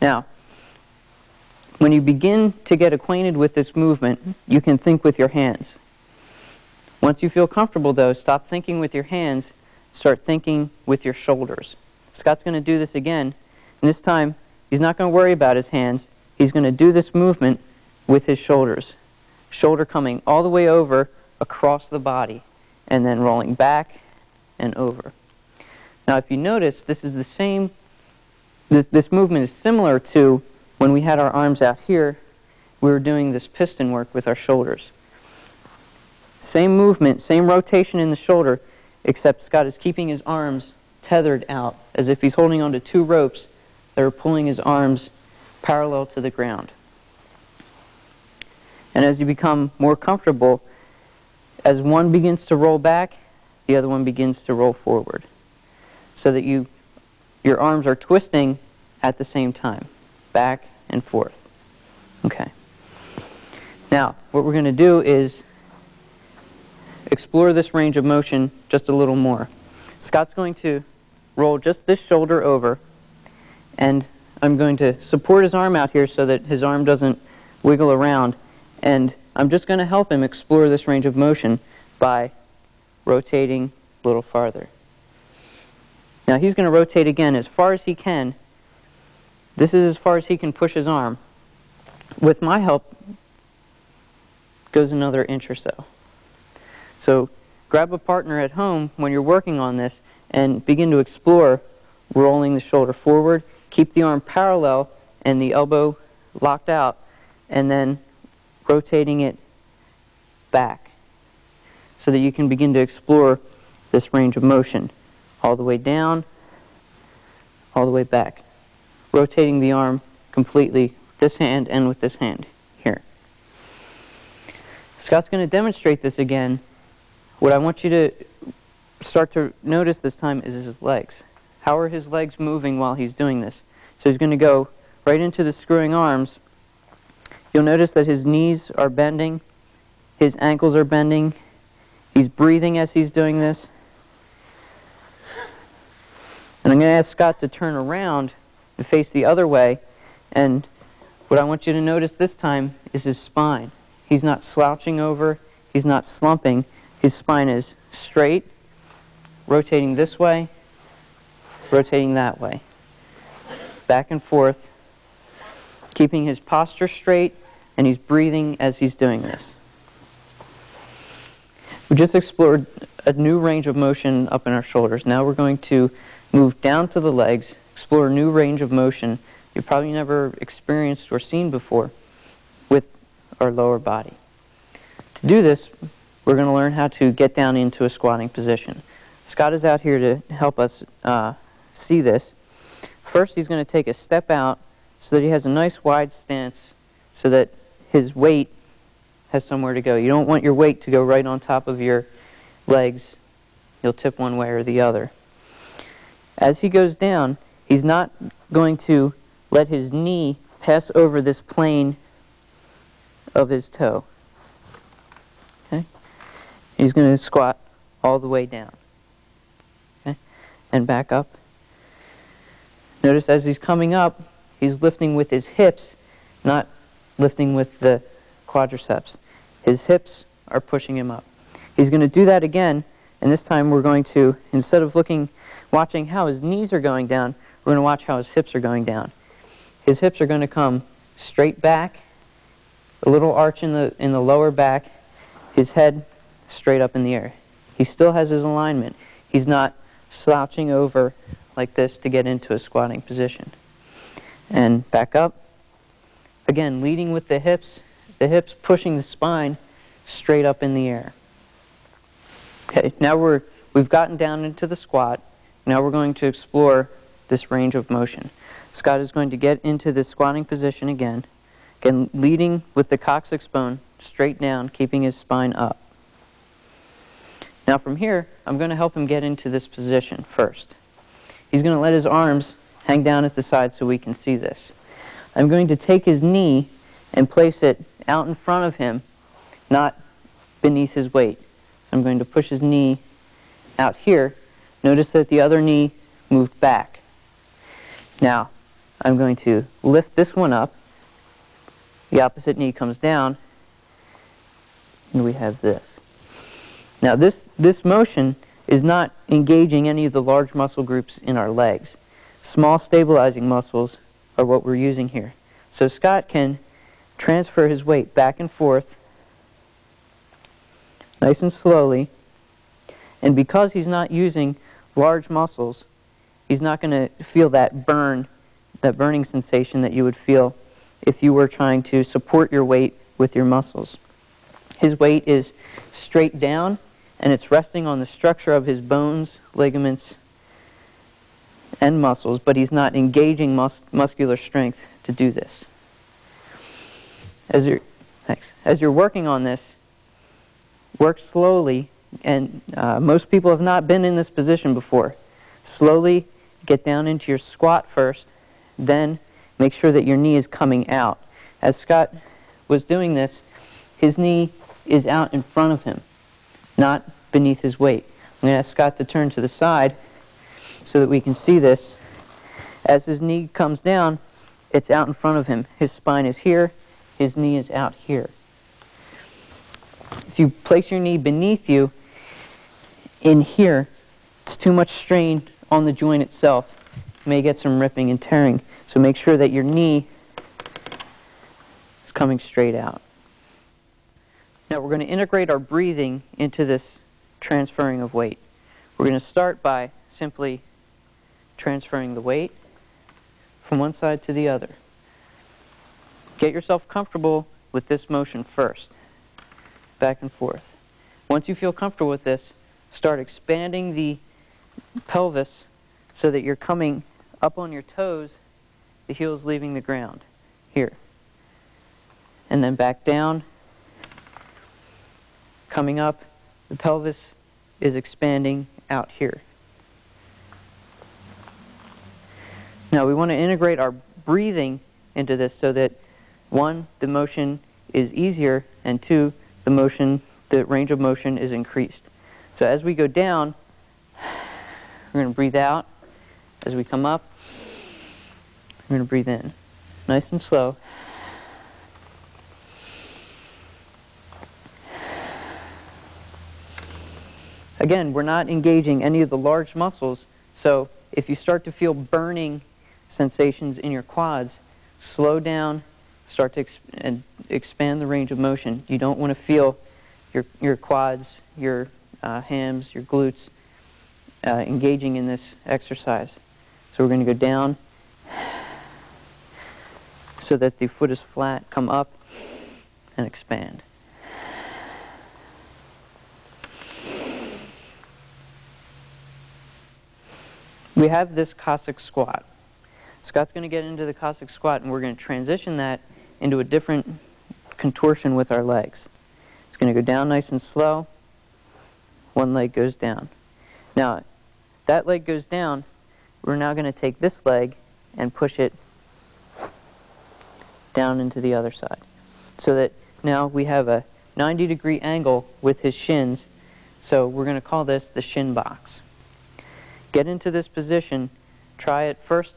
Now, when you begin to get acquainted with this movement, you can think with your hands. Once you feel comfortable, though, stop thinking with your hands, start thinking with your shoulders. Scott's going to do this again, and this time he's not going to worry about his hands. He's going to do this movement with his shoulders. Shoulder coming all the way over across the body, and then rolling back and over. Now, if you notice, this is the same, this movement is similar to when we had our arms out here. We were doing this piston work with our shoulders. Same movement, same rotation in the shoulder, except Scott is keeping his arms tethered out, as if he's holding onto two ropes that are pulling his arms parallel to the ground. And as you become more comfortable, as one begins to roll back, the other one begins to roll forward, so that your arms are twisting at the same time, back and forth. Okay. Now, what we're going to do is explore this range of motion just a little more. Scott's going to roll just this shoulder over, and I'm going to support his arm out here so that his arm doesn't wiggle around, and I'm just going to help him explore this range of motion by rotating a little farther. Now he's going to rotate again as far as he can. This is as far as he can push his arm. With my help, goes another inch or so. So grab a partner at home when you're working on this and begin to explore rolling the shoulder forward. Keep the arm parallel and the elbow locked out, and then rotating it back so that you can begin to explore this range of motion. All the way down, all the way back. Rotating the arm completely with this hand and with this hand here. Scott's going to demonstrate this again. What I want you to start to notice this time is his legs. How are his legs moving while he's doing this? So he's going to go right into the screwing arms. You'll notice that his knees are bending, his ankles are bending, he's breathing as he's doing this. And I'm going to ask Scott to turn around and face the other way, and what I want you to notice this time is his spine. He's not slouching over, he's not slumping. His spine is straight, rotating this way, rotating that way. Back and forth, keeping his posture straight, and he's breathing as he's doing this. We just explored a new range of motion up in our shoulders. Now we're going to move down to the legs, explore a new range of motion you've probably never experienced or seen before with our lower body. To do this, we're going to learn how to get down into a squatting position. Scott is out here to help us see this. First, he's going to take a step out so that he has a nice wide stance so that his weight has somewhere to go. You don't want your weight to go right on top of your legs. You'll tip one way or the other. As he goes down, he's not going to let his knee pass over this plane of his toe. Okay? He's going to squat all the way down. Okay? And back up. Notice as he's coming up, he's lifting with his hips, not lifting with the quadriceps. His hips are pushing him up. He's going to do that again, and this time we're going to, instead of watching how his knees are going down, we're going to watch how his hips are going down. His hips are going to come straight back, a little arch in the lower back, his head straight up in the air. He still has his alignment. He's not slouching over like this to get into a squatting position. And back up. Again, leading with the hips pushing the spine straight up in the air. Okay, now we've gotten down into the squat. Now we're going to explore this range of motion. Scott is going to get into this squatting position again leading with the coccyx bone straight down, keeping his spine up. Now from here, I'm going to help him get into this position first. He's going to let his arms hang down at the side so we can see this. I'm going to take his knee and place it out in front of him, not beneath his weight. So I'm going to push his knee out here. Notice that the other knee moved back. Now, I'm going to lift this one up. The opposite knee comes down, and we have this. Now this motion is not engaging any of the large muscle groups in our legs. Small stabilizing muscles are what we're using here. So Scott can transfer his weight back and forth nice and slowly, and because he's not using large muscles, he's not going to feel that burning sensation that you would feel if you were trying to support your weight with your muscles. His weight is straight down, and it's resting on the structure of his bones, ligaments, and muscles, but he's not engaging muscular strength to do this. As you're working on this, work slowly, and most people have not been in this position before. Slowly get down into your squat first, then make sure that your knee is coming out. As Scott was doing this, his knee is out in front of him, not beneath his weight. I'm going to ask Scott to turn to the side so that we can see this. As his knee comes down, it's out in front of him. His spine is here, his knee is out here. If you place your knee beneath you, in here, it's too much strain on the joint itself. You may get some ripping and tearing. So make sure that your knee is coming straight out. Now we're going to integrate our breathing into this transferring of weight. We're going to start by simply transferring the weight from one side to the other. Get yourself comfortable with this motion first. Back and forth. Once you feel comfortable with this, start expanding the pelvis so that you're coming up on your toes, the heels leaving the ground. Here. And then back down. Coming up, the pelvis is expanding out here. Now we want to integrate our breathing into this so that, one, the motion is easier, and two, the range of motion is increased. So as we go down, we're going to breathe out. As we come up, we're going to breathe in. Nice and slow. Again, we're not engaging any of the large muscles, so if you start to feel burning sensations in your quads, slow down, start to expand the range of motion. You don't want to feel your quads, your hams, your glutes engaging in this exercise. So we're going to go down so that the foot is flat, come up, and expand. We have this Cossack squat. Scott's going to get into the Cossack squat, and we're going to transition that into a different contortion with our legs. It's going to go down nice and slow. One leg goes down. Now, that leg goes down. We're now going to take this leg and push it down into the other side. So that now we have a 90-degree angle with his shins. So we're going to call this the shin box. Get into this position. Try it first,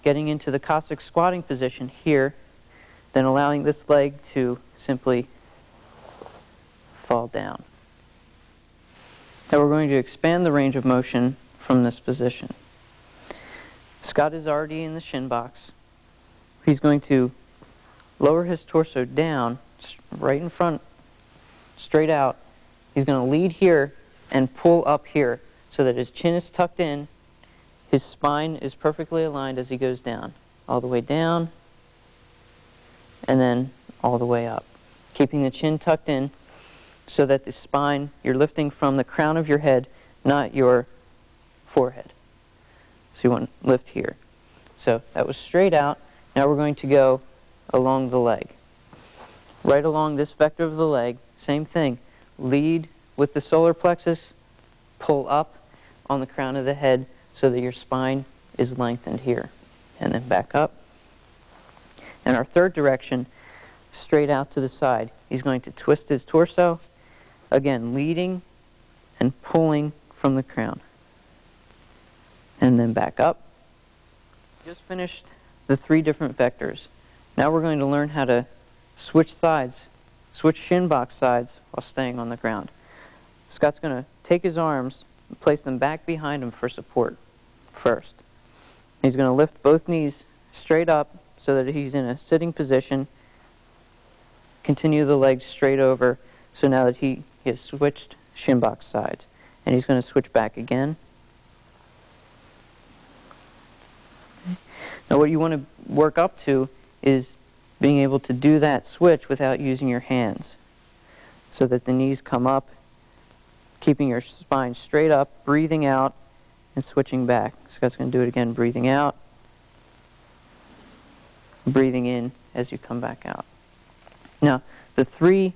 getting into the Cossack squatting position here, then allowing this leg to simply fall down. Now we're going to expand the range of motion from this position. Scott is already in the shin box. He's going to lower his torso down, right in front, straight out. He's going to lead here and pull up here so that his chin is tucked in, his spine is perfectly aligned as he goes down. All the way down, and then all the way up. Keeping the chin tucked in so that the spine, you're lifting from the crown of your head, not your forehead. So you want to lift here. So that was straight out. Now we're going to go along the leg. Right along this vector of the leg, same thing. Lead with the solar plexus, pull up on the crown of the head so that your spine is lengthened here. And then back up. And our third direction, straight out to the side. He's going to twist his torso, again leading and pulling from the crown. And then back up. Just finished the 3 different vectors. Now we're going to learn how to switch sides, switch shin box sides while staying on the ground. Scott's going to take his arms and place them back behind him for support first. He's going to lift both knees straight up so that he's in a sitting position. Continue the legs straight over, so now that he has switched shin box sides. And he's going to switch back again. Now what you want to work up to is being able to do that switch without using your hands, so that the knees come up, keeping your spine straight up, breathing out, and switching back. Scott's going to do it again, breathing out, breathing in as you come back out. Now, the 3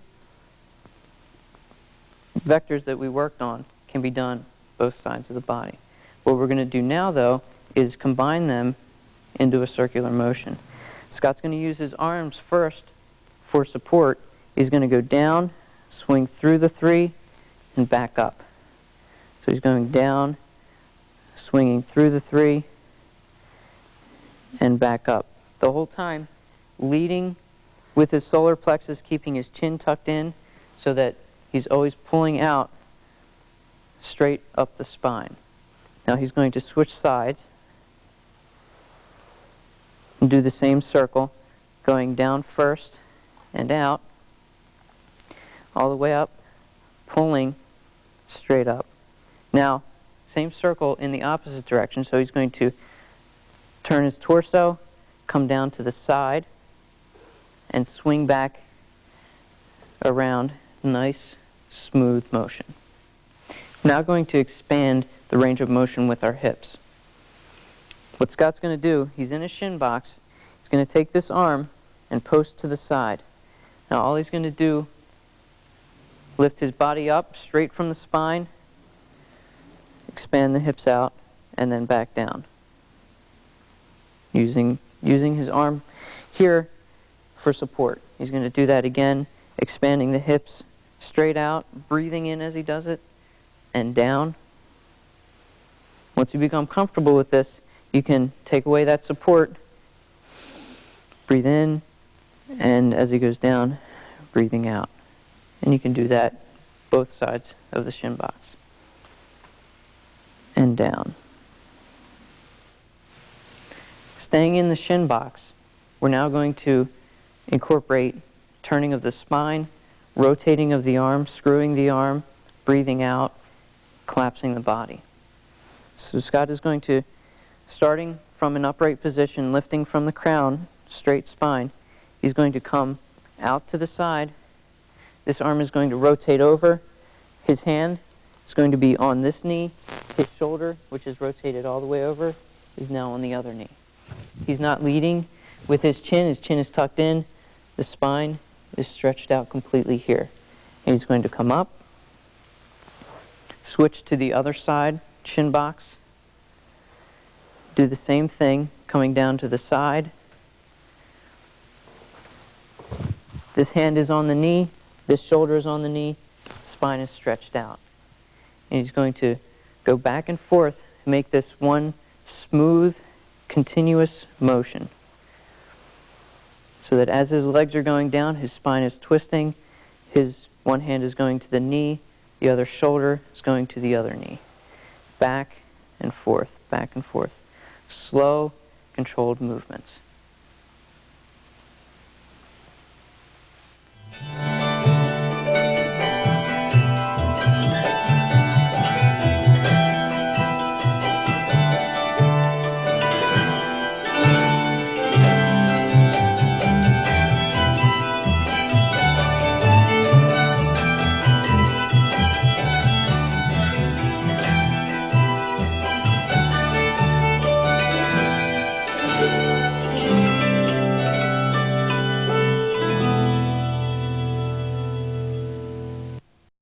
vectors that we worked on can be done both sides of the body. What we're going to do now, though, is combine them into a circular motion. Scott's going to use his arms first for support. He's going to go down, swing through the 3, and back up. So he's going down, swinging through the 3, and back up. The whole time leading with his solar plexus, keeping his chin tucked in so that he's always pulling out straight up the spine. Now he's going to switch sides and do the same circle, going down first and out, all the way up, pulling straight up. Now, same circle in the opposite direction, so he's going to turn his torso, come down to the side, and swing back around. Nice, smooth motion. Now going to expand the range of motion with our hips. What Scott's going to do, he's in a shin box, he's going to take this arm and post to the side. Now all he's going to do, lift his body up straight from the spine, expand the hips out, and then back down. Using his arm here for support. He's going to do that again, expanding the hips straight out, breathing in as he does it, and down. Once you become comfortable with this, you can take away that support, breathe in, and as he goes down, breathing out. And you can do that both sides of the shin box. And down. Staying in the shin box, we're now going to incorporate turning of the spine, rotating of the arm, screwing the arm, breathing out, collapsing the body. So Scott is going to, starting from an upright position, lifting from the crown, straight spine, he's going to come out to the side. This arm is going to rotate over. His hand is going to be on this knee. His shoulder, which is rotated all the way over, is now on the other knee. He's not leading with his chin. His chin is tucked in. The spine is stretched out completely here. And he's going to come up, switch to the other side, shin box. Do the same thing, coming down to the side. This hand is on the knee. This shoulder is on the knee. Spine is stretched out. And he's going to go back and forth, make this one smooth, continuous motion. So that as his legs are going down, his spine is twisting. His one hand is going to the knee. The other shoulder is going to the other knee. Back and forth, back and forth. Slow, controlled movements.